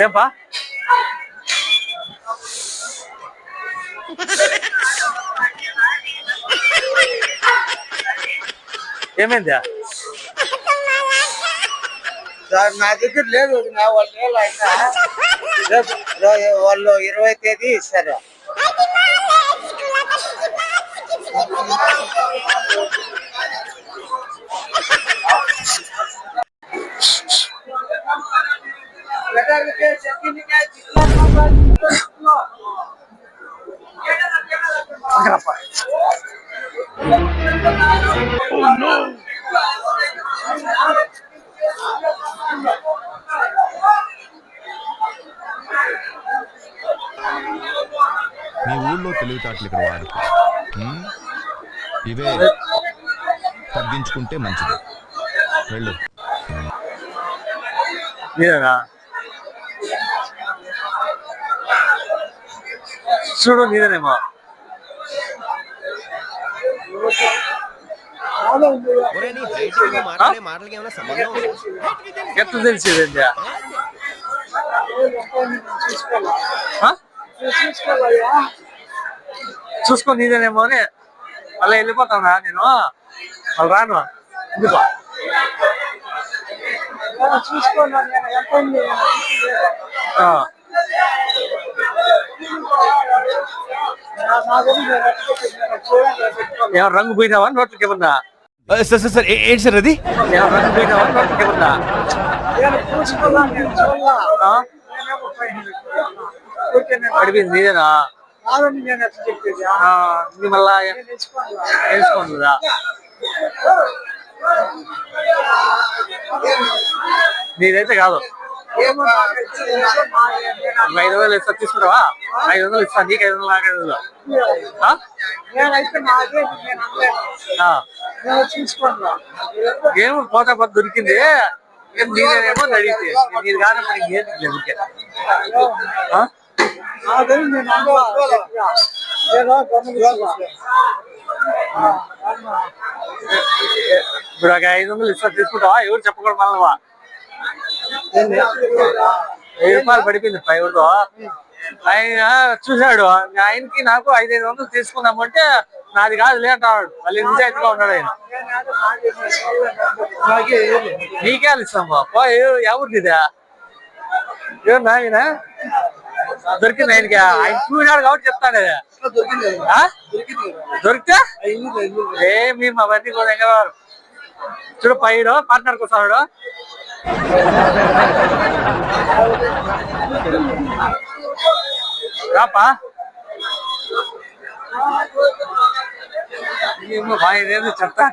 ఏపా ఏమైందా సార్ నా దగ్గర లేదు నా వాళ్ళు అయినా వాళ్ళు 20 తేదీ ఇస్తారు. మీ ఊళ్ళో తెలివితేటలు ఇక్కడ వాడుకో. ఇవే తగ్గించుకుంటే మంచిది. వెళ్ళు. చూడు నీదేనేమో. ఎట్లా తెలిసేది చూసుకో నీదేనేమో అని మళ్ళీ వెళ్ళిపోతానా నేను. మళ్ళీ రాను ఎందుకో ఏమన్నా రంగు పోయినావా నోట్లకి ఏమన్నా? సార్ సార్ సార్ ఏంటి సార్ అది? ఏమన్నా రంగు పోయినావా నోట్లకి ఏమన్నా? పడిపోయింది నీదేనా? మళ్ళా వేసుకోండిరా. నీదైతే కాదు. 5,000 ఇస్తా తీసుకుంటావా? 500 ఇస్తా నీకు 500 నాకు 500. ఏమో పోతా పోతా దొరికింది. ఏం నీదేనేమో అడిగితే నీది కానీ మనకి ఏది ఊరికే ఇప్పుడు ఒక 500 ఇస్తా తీసుకుంటావా? ఎవరు చెప్పకూడదు మళ్ళా. 1000 రూపాయలు పడిపోయింది డ్రైవర్తో. ఆయన చూశాడు ఆయనకి నాకు 500 తీసుకుందాం అంటే నాది కాదు లేంటాడు. మళ్ళీ నిజాయితీగా ఉన్నాడు ఆయన. నీకే ఇస్తాము ఎవరిదిదా? ఏం నాయన దొరికింది ఆయనకి. ఆయన చూసినాడు కాబట్టి చెప్తాడు. దొరికితే ఏమి అవన్నీ కూడా ఎంగవారు చూడు. పైడు పార్ట్నర్కి వస్తాడు. రాపా ఏమో చెప్తా.